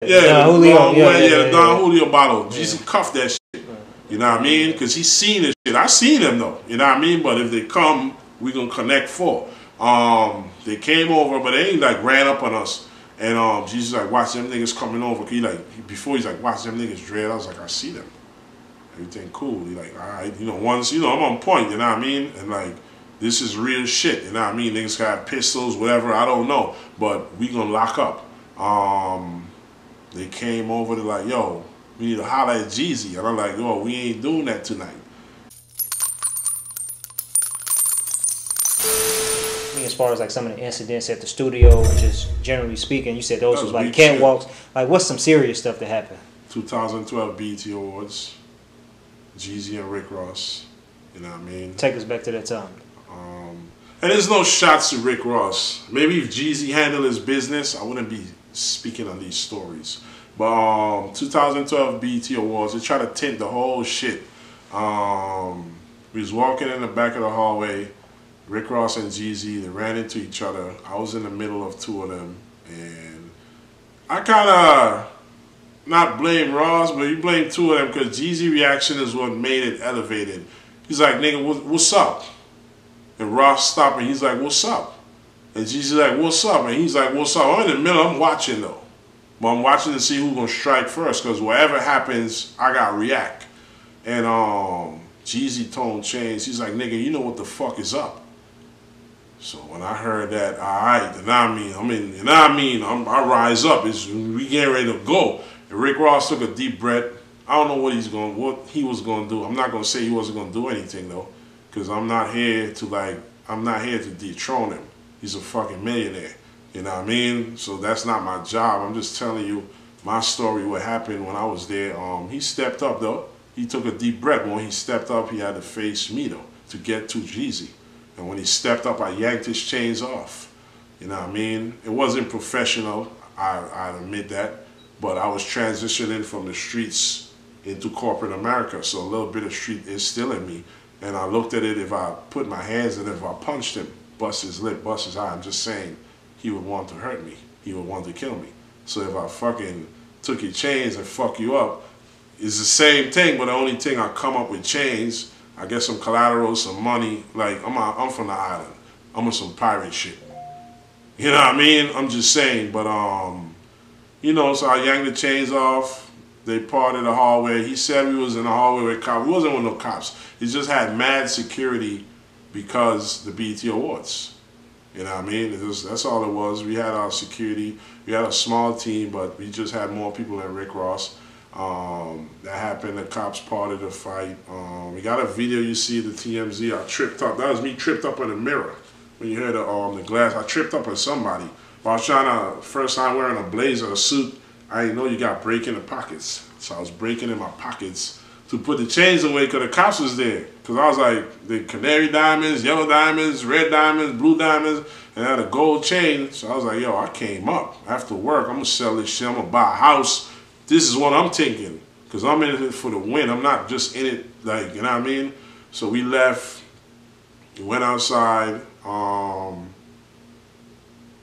Yeah, Don Julio. The Don Julio bottle. Jeezy cuffed that shit. You know what I mean? Because he's seen this shit. I seen them though. You know what I mean? But if they come, we gonna connect for. They came over, but they ain't like ran up on us. And Jeezy's like, watch them niggas coming over. He like before he's like, watch them niggas dread. I was like, I see them. Everything cool. He like, all right, you know, once you know I'm on point. You know what I mean? And like, this is real shit. You know what I mean? Niggas got pistols, whatever. I don't know, but we gonna lock up. They came over to like, yo, we need to holler at Jeezy. And I'm like, yo, we ain't doing that tonight. As far as like some of the incidents at the studio, just generally speaking, you said those was like catwalks. Shit. Like, what's some serious stuff that happened? 2012 BET Awards, Jeezy and Rick Ross. You know what I mean? Take us back to that time. And there's no shots to Rick Ross. Maybe if Jeezy handled his business, I wouldn't be speaking on these stories. But 2012 BET Awards, they tried to tint the whole shit. We was walking in the back of the hallway. Rick Ross and Jeezy, they ran into each other. I was in the middle of two of them, and I kind of not blame Ross, but you blame two of them because Jeezy reaction is what made it elevated. He's like, nigga, what's up? And Ross stopped and he's like, what's up? And Jeezy's like, what's up? And he's like, what's up? I'm in the middle, I'm watching though. But I'm watching to see who's gonna strike first, because whatever happens, I gotta react. And Jeezy tone changed. He's like, nigga, you know what the fuck is up? So when I heard that, all right, then I rise up. We getting ready to go. And Rick Ross took a deep breath. I don't know what he was gonna do. I'm not gonna say he wasn't gonna do anything though, because I'm not here to dethrone him. He's a fucking millionaire. You know what I mean? So that's not my job. I'm just telling you my story, what happened when I was there. He stepped up though. He took a deep breath. When he stepped up, he had to face me though to get to Jeezy. And when he stepped up, I yanked his chains off. You know what I mean? It wasn't professional, I admit that. But I was transitioning from the streets into corporate America. So a little bit of street is still in me. And I looked at it, if I put my hands in it, if I punched him, bust his lip, bust his eye, I'm just saying, he would want to hurt me. He would want to kill me. So if I fucking took your chains and fuck you up, it's the same thing, but the only thing I come up with chains, I get some collateral, some money. Like, I'm from the island. I'm on some pirate shit. You know what I mean? I'm just saying. But, you know, so I yanked the chains off. They parted the hallway. He said we was in the hallway with cops. We wasn't with no cops. He just had mad security because the BET Awards. You know what I mean? That's all it was. We had our security. We had a small team, but we just had more people than Rick Ross. That happened. The cops parted the fight. We got a video. You see the TMZ. I tripped up. That was me tripped up in the mirror. When you hear the glass, I tripped up on somebody. But I was trying to, first time wearing a blazer, a suit. I didn't know you got break in the pockets. So I was breaking in my pockets to put the chains away because the cops was there. Because I was like, the canary diamonds, yellow diamonds, red diamonds, blue diamonds, and I had a gold chain. So I was like, yo, I came up. After work, I'm going to sell this shit. I'm going to buy a house. This is what I'm thinking. Because I'm in it for the win. I'm not just in it, like, you know what I mean? So we left. We went outside.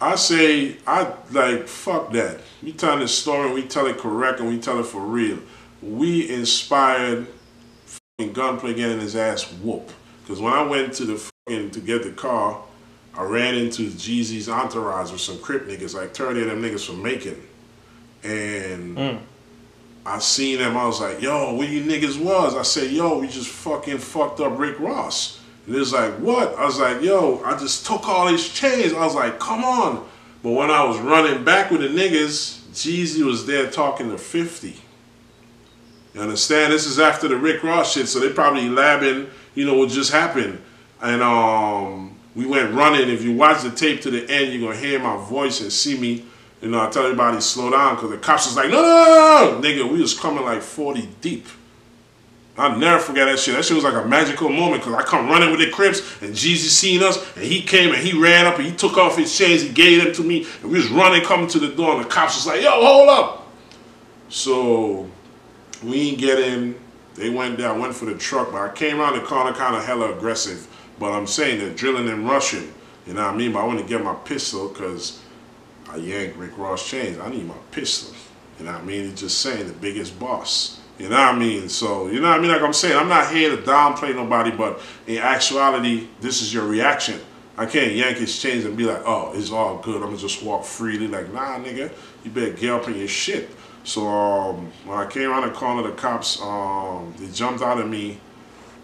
I say, fuck that. We tell this story and we tell it correct and we tell it for real. We inspired fucking Gunplay getting his ass whooped. Because when I went to to get the car, I ran into Jeezy's entourage with some Crip niggas, like 30 of them niggas from Macon. And I seen them, I was like, yo, where you niggas was? I said, yo, we just fucking fucked up Rick Ross. And it was like, what? I was like, yo, I just took all his chains. I was like, come on. But when I was running back with the niggas, Jeezy was there talking to 50. You understand? This is after the Rick Ross shit, so they probably labbing, you know, what just happened. And we went running. If you watch the tape to the end, you're going to hear my voice and see me. You know, I tell everybody slow down because the cops was like, no, no, no, no. Nigga, we was coming like 40 deep. I'll never forget that shit. That shit was like a magical moment because I come running with the Crips and Jeezy seen us and he came and he ran up and he took off his chains, he gave them to me and we was running, coming to the door and the cops was like, yo, hold up. So we ain't get in. They went there. I went for the truck, but I came around the corner kind of hella aggressive. But I'm saying they're drilling and rushing. You know what I mean? But I want to get my pistol because I yanked Rick Ross chains. I need my pistol. You know what I mean? He's just saying the biggest boss. You know what I mean? So, you know what I mean? Like I'm saying, I'm not here to downplay nobody, but in actuality, this is your reaction. I can't yank his chains and be like, oh, it's all good. I'm going to just walk freely. Like, nah, nigga, you better get up in your shit. So, when I came around the corner, the cops, they jumped out at me.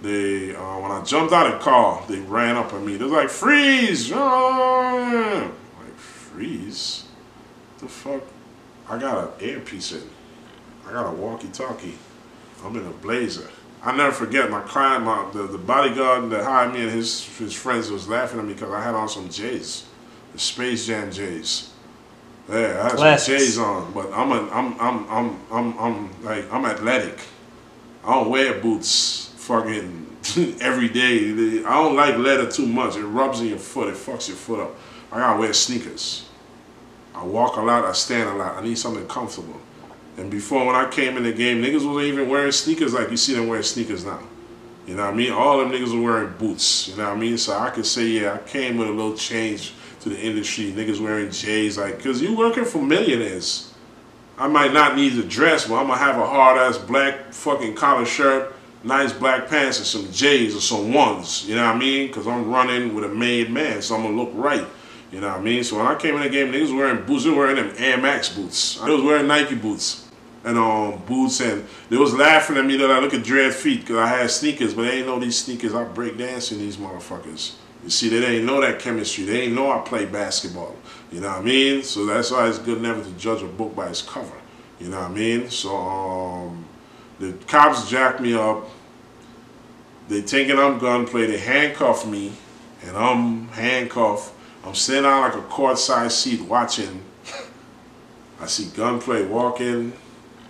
They, when I jumped out of the car, they ran up at me. They was like, freeze! Like, freeze? What the fuck? I got an earpiece in. I got a walkie-talkie. I'm in a blazer. I never forget my client, the bodyguard that hired me and his friends was laughing at me because I had on some J's, the Space Jam J's. Yeah, I had some J's on, but I'm athletic. I don't wear boots fucking every day. I don't like leather too much. It rubs in your foot. It fucks your foot up. I gotta wear sneakers. I walk a lot. I stand a lot. I need something comfortable. And before, when I came in the game, niggas wasn't even wearing sneakers like you see them wearing sneakers now. You know what I mean? All them niggas were wearing boots. You know what I mean? So I could say, yeah, I came with a little change to the industry. Niggas wearing J's, like, because you working for millionaires. I might not need to dress, but I'm going to have a hard-ass black fucking collar shirt, nice black pants, and some J's or some ones. You know what I mean? Because I'm running with a made man, so I'm going to look right. You know what I mean? So when I came in the game, niggas wearing boots. They were wearing them Air Max boots. I was wearing Nike boots. And boots, and they was laughing at me that I look at dread feet because I had sneakers, but they ain't know these sneakers. I break dancing these motherfuckers. You see, they ain't know that chemistry. They ain't know I play basketball. You know what I mean? So that's why it's good never to judge a book by its cover. You know what I mean? So the cops jacked me up. They thinking I'm gunplay. They handcuff me, and I'm handcuffed. I'm sitting on like a courtside seat watching. I see gunplay walking.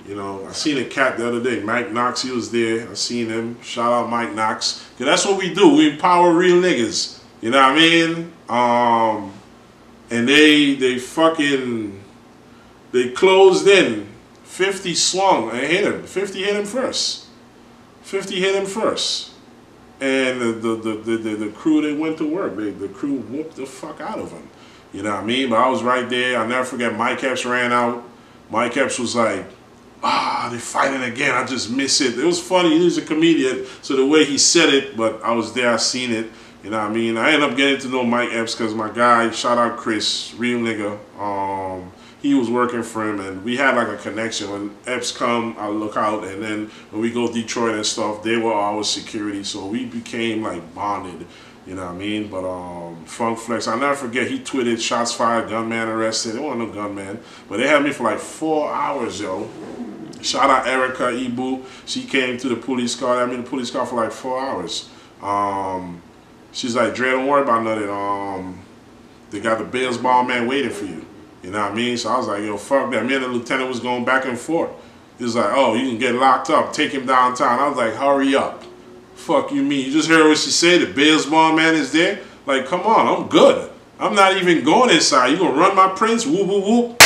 You know, I seen a cat the other day, Mike Knox, he was there. I seen him. Shout out Mike Knox. Cause that's what we do. We empower real niggas. You know what I mean? And they closed in. 50 swung and hit him. 50 hit him first. 50 hit him first. And the crew, they went to work. The crew whooped the fuck out of him. You know what I mean? But I was right there. I'll never forget, Mike Epps ran out. Mike Epps was like, they're fighting again. I just miss it. It was funny. He was a comedian, so the way he said it, but I was there. I seen it. You know what I mean? I ended up getting to know Mike Epps because my guy, shout out Chris, real nigga, he was working for him, and we had like a connection. When Epps come, I look out, and then when we go to Detroit and stuff, they were our security, so we became like bonded. You know what I mean? But Funk Flex, I'll never forget, he tweeted, shots fired, gunman arrested. There wasn't no gunman. But they had me for like 4 hours, yo. Shout out Erica Ibu. She came to the police car. I mean, the police car for like 4 hours. She's like, Dre, don't worry about nothing. They got the baseball man waiting for you. You know what I mean? So I was like, yo, fuck that. Me and the lieutenant was going back and forth. He was like, oh, you can get locked up. Take him downtown. I was like, hurry up. Fuck you mean? You just heard what she said? The baseball man is there? Like, come on, I'm good. I'm not even going inside. You gonna run my prince? Whoop, whoop, whoop.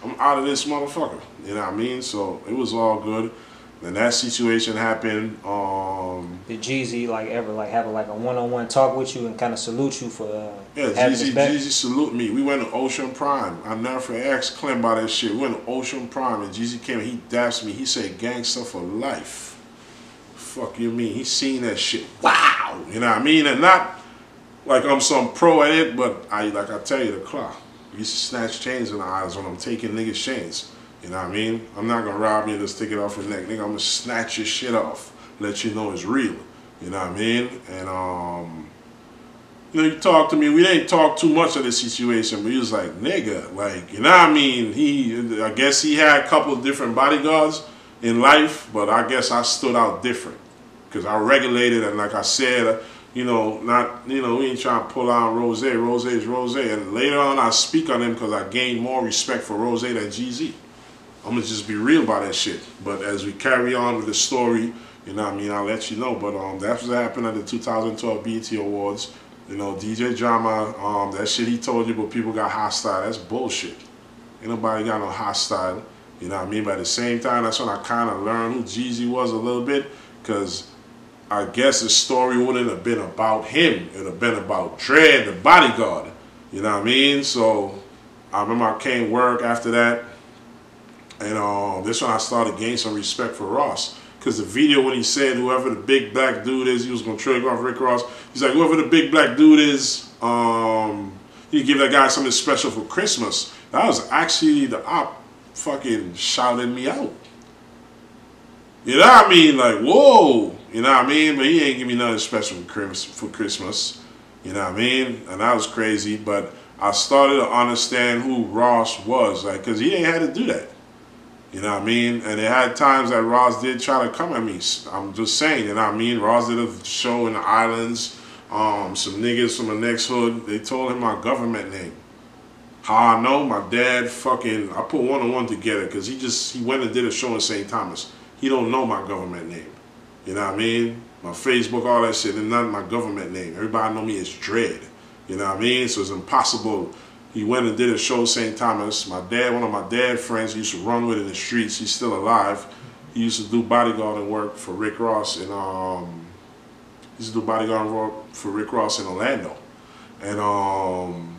I'm out of this motherfucker. You know what I mean? So it was all good. Then that situation happened. Did Jeezy ever have a one-on-one talk with you and kind of salute you for yeah, Jeezy salute me. We went to Ocean Prime. I never forget, asked Clem about that shit. We went to Ocean Prime and Jeezy came and he dapped me. He said, gangster for life. Fuck you mean? He seen that shit. Wow. You know what I mean? And not like I'm some pro at it, but I tell you, the clock. I used to snatch chains in the eyes when I'm taking niggas' chains. You know what I mean? I'm not gonna rob you and just take it off your neck. Nigga, I'm gonna snatch your shit off. Let you know it's real. You know what I mean? And you know, you talk to me, we didn't talk too much of the situation, but he was like, nigga, like, you know what I mean? I guess he had a couple of different bodyguards in life, but I guess I stood out different. Because I regulated, and like I said, you know, we ain't trying to pull out Rose. Rose is Rose. And later on, I speak on him because I gained more respect for Rose than Jeezy. I'm going to just be real about that shit. But as we carry on with the story, you know what I mean, I'll let you know. But that's what happened at the 2012 BET Awards. You know, DJ Drama, that shit he told you, but people got hostile. That's bullshit. Ain't nobody got no hostile. You know what I mean? But at the same time, that's when I kind of learned who Jeezy was a little bit. Because I guess the story wouldn't have been about him. It would have been about Dre, the bodyguard. You know what I mean? So I remember I came work after that. And this when I started gaining some respect for Ross. Because the video when he said whoever the big black dude is, he was going to trade off Rick Ross. He's like, whoever the big black dude is, you give that guy something special for Christmas. That was actually the op fucking shouting me out. You know what I mean? Like, whoa. You know what I mean? But he ain't give me nothing special for Christmas. You know what I mean? And that was crazy. But I started to understand who Ross was. Like, because he ain't had to do that. You know what I mean? And there had times that Ross did try to come at me. I'm just saying, you know what I mean? Ross did a show in the islands. Some niggas from the next hood, they told him my government name. How I know? My dad fucking, I put one on one together because he went and did a show in St. Thomas. He don't know my government name. You know what I mean? My Facebook, all that shit, and not my government name. Everybody know me as Dread. You know what I mean? So it's impossible. He went and did a show in St. Thomas. My dad, one of my dad's friends, he used to run with in the streets. He's still alive. He used to do bodyguarding work for Rick Ross in he used to do bodyguarding work for Rick Ross in Orlando. And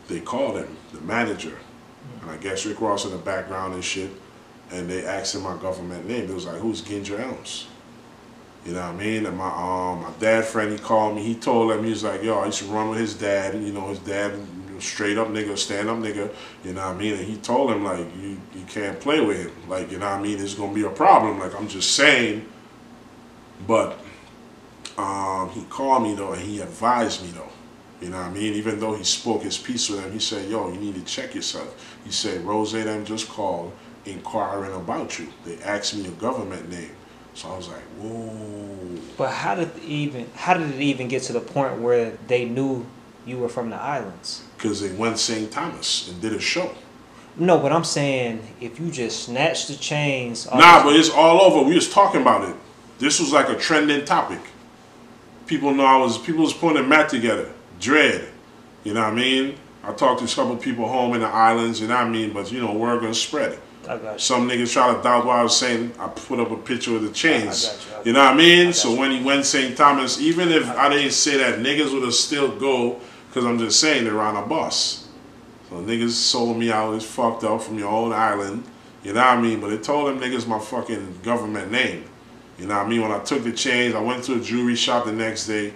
they called him, the manager. And I guess Rick Ross in the background and shit. And they asked him my government name. It was like, who's Ginger Elms? You know what I mean? And my dad friend, he called me. He told him, he was like, yo, I used to run with his dad. And, you know, his dad, straight up nigga, stand up nigga. You know what I mean? And he told him, like, you can't play with him. Like, you know what I mean? It's going to be a problem. Like, I'm just saying. But he called me, though, and he advised me, though. You know what I mean? Even though he spoke his piece with him, he said, yo, you need to check yourself. He said, Rose them just called inquiring about you. They asked me your government name. So I was like, whoa. But how did it even get to the point where they knew you were from the islands? Because they went St. Thomas and did a show. No, but I'm saying if you just snatched the chains. Nah, but it's all over. We was talking about it. This was like a trending topic. People know people was putting a mat together. Dread. You know what I mean? I talked to a couple people home in the islands, you know what I mean? But, you know, word gonna spread. I got you. Some niggas try to doubt what I was saying. I put up a picture of the chains. You know what I mean? So when he went St. Thomas, even if I didn't say that, niggas would have still go, because I'm just saying they're on a bus. So niggas sold me out as fucked up from your own island. You know what I mean? But they told them niggas my fucking government name. You know what I mean? When I took the chains, I went to a jewelry shop the next day.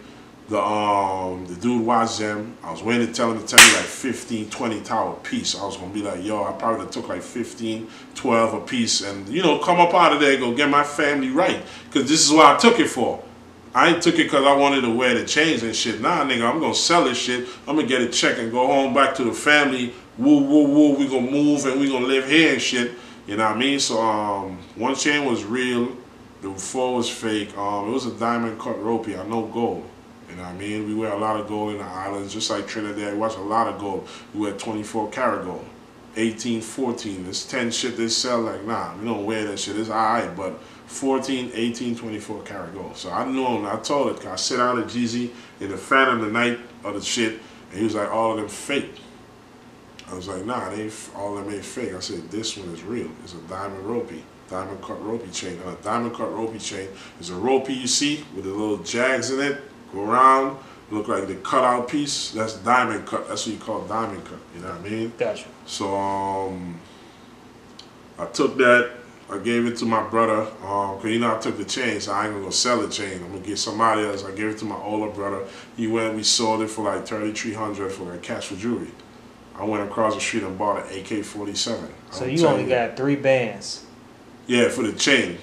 The dude watched them. I was waiting to tell him to tell me like 15, 20 towel a piece. I was going to be like, yo, I probably took like 15, 12 a piece and, you know, come up out of there and go get my family right. Because this is what I took it for. I ain't took it because I wanted to wear the chains and shit. Nah, nigga, I'm going to sell this shit. I'm going to get a check and go home back to the family. Woo, woo, woo. We going to move and we going to live here and shit. You know what I mean? So one chain was real. The four was fake. It was a diamond cut ropey. I know gold. You know what I mean? We wear a lot of gold in the islands, just like Trinidad. We watch a lot of gold. We wear 24 karat gold, 18, 14. There's 10 shit they sell like, nah, we don't wear that shit. It's all right, but 14, 18, 24 karat gold. So I knew him. I told it. I sit down at Jeezy in the Phantom the night of the shit, and he was like, all of them fake. I was like, nah, all of them ain't fake. I said, this one is real. It's a diamond ropey. Diamond cut ropey chain. And a diamond cut ropey chain is a ropey you see with the little jags in it. Go around, look like the cutout piece. That's diamond cut. That's what you call diamond cut. You know what I mean? Gotcha. So I took that. I gave it to my brother. Cause you know I took the chain, so I ain't gonna go sell the chain. I'm gonna get somebody else. I gave it to my older brother. He went. We sold it for like $3,300 for like cash for jewelry. I went across the street and bought an AK-47. So you only got 3 bands. Yeah, for the chain.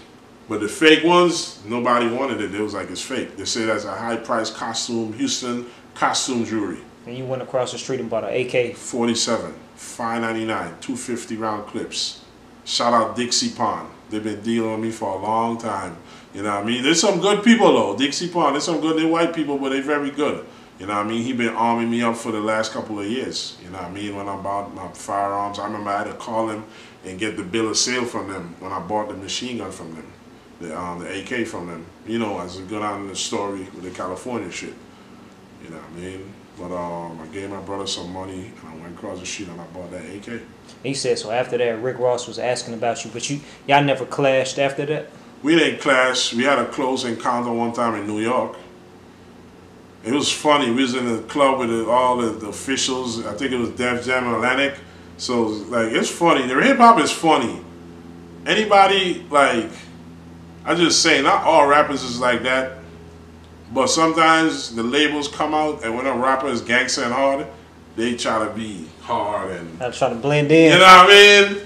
But the fake ones, nobody wanted it. It was like, it's fake. They said that's a high-priced costume, Houston costume jewelry. And you went across the street and bought an AK-47, $5.99, 250 round clips. Shout out Dixie Pond. They've been dealing with me for a long time. You know what I mean? There's some good people though. Dixie Pond, there's some good, they're white people, but they're very good. You know what I mean? He been arming me up for the last couple of years. You know what I mean? When I bought my firearms, I remember I had to call him and get the bill of sale from them when I bought the machine gun from them. The AK from them, you know, as it go down in the story with the California shit. You know what I mean? But I gave my brother some money and I went across the street and I bought that AK. And he said, so after that, Rick Ross was asking about you, but y'all never clashed after that? We didn't clash. We had a close encounter one time in New York. It was funny. We was in the club with all the officials. I think it was Def Jam Atlantic. So like, it's funny. The hip hop is funny. anybody, like, I just say, not all rappers is like that, but sometimes the labels come out, and when a rapper is gangster and hard, they try to be hard and I'm trying to blend in. You know what I mean?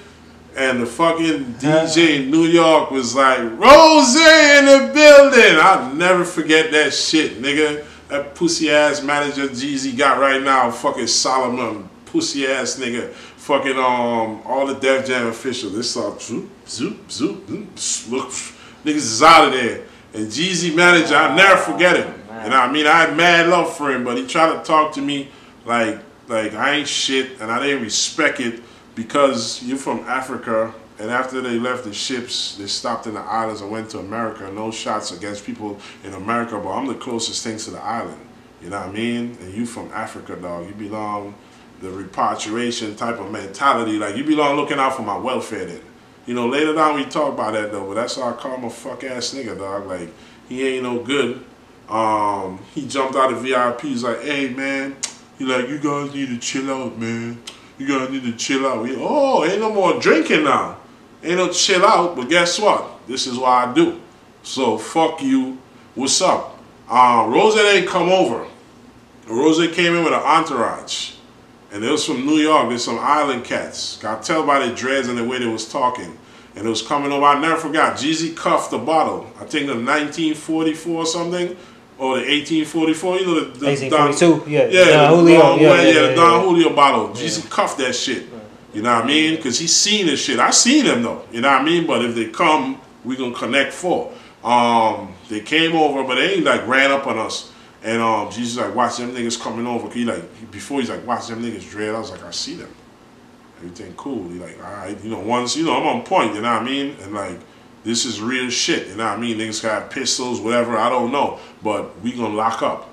And the fucking DJ in New York was like, Rose in the building. I'll never forget that shit, nigga. That pussy ass manager Jeezy got right now, fucking Solomon, pussy ass nigga. Fucking all the Def Jam officials. They saw zoop, zoop, zoop, look, niggas is out of there. And Jeezy manager, I'll never forget him. You know what I mean? I had mad love for him, but he tried to talk to me like I ain't shit, and I didn't respect it because you're from Africa, and after they left the ships, they stopped in the islands and went to America. No shots against people in America, but I'm the closest thing to the island. You know what I mean? And you from Africa, dog. You belong the repatriation type of mentality. Like, you belong looking out for my welfare then. You know, later on we talk about that though, but that's how I call him a fuck ass nigga, dog. Like, he ain't no good. He jumped out of VIP. He's like, hey man, he like, you guys need to chill out, man. You guys need to chill out. Ain't no more drinking now. Ain't no chill out, but guess what? This is what I do. So fuck you. What's up? Rose ain't come over. Rose came in with an entourage. And it was from New York. There's some island cats. Got tell by the dreads and the way they was talking. And it was coming over. I never forgot. Jeezy cuffed the bottle. I think the 1944 or something. Or the 1844. You know the 1842. Yeah, Don Julio. The Don Julio bottle. Jeezy cuffed that shit. You know what I mean? Because he seen this shit. I seen them though. You know what I mean? But if they come, we gonna connect for. They came over, but they ain't like ran up on us. And Jesus like, watch them niggas coming over. Before he's like, watch them niggas dread. I was like, I see them. Everything cool. He like, all right, once, I'm on point, you know what I mean? And like, this is real shit, you know what I mean? Niggas got pistols, whatever, I don't know. But we gonna lock up.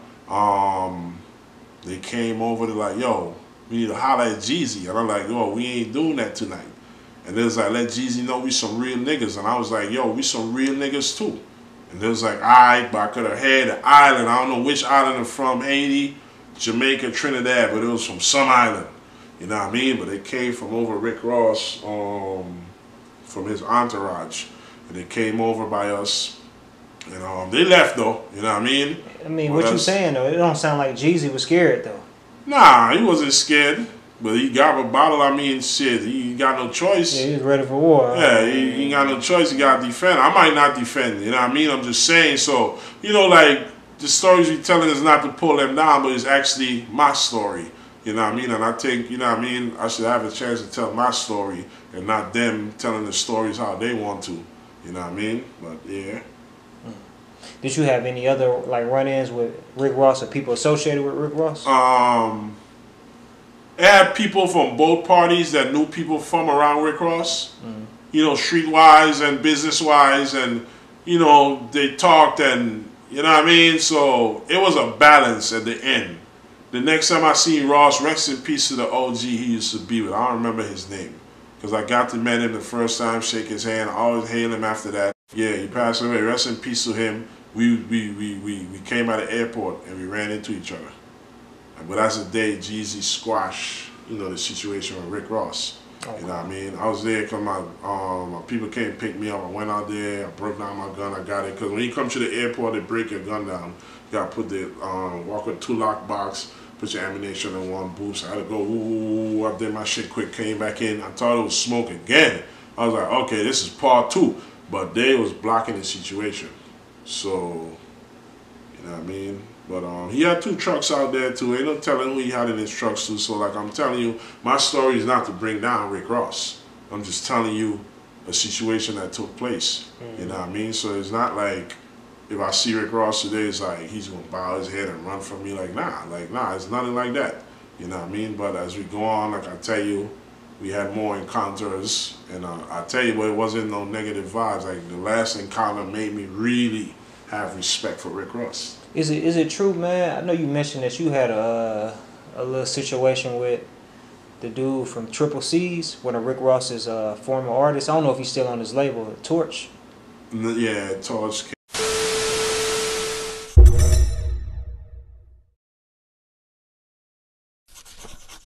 They came over to like, yo, we need to holler at Jeezy. And I'm like, yo, we ain't doing that tonight. And they was like, let Jeezy know we some real niggas. And I was like, yo, we some real niggas too. And they was like, alright, but I could have had the island. I don't know which island they're from, Haiti, Jamaica, Trinidad, but it was from some island. You know what I mean? But they came from over Rick Ross, from his entourage. And they came over by us. And they left though, you know what I mean? I mean, what you saying though? It don't sound like Jeezy was scared though. Nah, he wasn't scared. But he got a bottle, I mean, shit, he got no choice. Yeah, he was ready for war. Yeah, he ain't got no choice, he got to defend. I might not defend, you know what I mean? I'm just saying, so, like, the stories we telling is not to pull them down, but it's actually my story, you know what I mean? And I think, you know what I mean, I should have a chance to tell my story and not them telling the stories how they want to, you know what I mean? But, yeah. Did you have any other, like, run-ins with Rick Ross or people associated with Rick Ross? It had people from both parties that knew people from around Rick Ross, street-wise and business-wise, and, they talked and, you know what I mean? So it was a balance at the end. The next time I seen Ross, rest in peace to the OG he used to be with. I don't remember his name because I got to meet him the first time, shake his hand. I always hail him after that. Yeah, he passed away. Rest in peace to him. We came out of the airport and we ran into each other. But that's the day Jeezy squashed, the situation with Rick Ross. Okay. You know what I mean? I was there because my people came and picked me up. I went out there, I broke down my gun, I got it. Because when you come to the airport, they break your gun down. You got to put the, walk with 2 lock box, put your ammunition in 1 boost. I had to go, ooh, I did my shit quick, came back in. I thought it was smoke again. I was like, okay, this is part 2. But they was blocking the situation. So, you know what I mean? But he had 2 trucks out there too. Ain't no telling who he had in his trucks too. So like I'm telling you, my story is not to bring down Rick Ross. I'm just telling you a situation that took place. You know what I mean? So it's not like if I see Rick Ross today, it's like he's gonna bow his head and run from me. Like nah, it's nothing like that. You know what I mean? But as we go on, like I tell you, we had more encounters, and I tell you, but it wasn't no negative vibes. Like the last encounter made me really have respect for Rick Ross. Is it true, man? I know you mentioned that you had a little situation with the dude from Triple C's, one of Rick Ross's former artists. I don't know if he's still on his label, Torch. Yeah, Torch.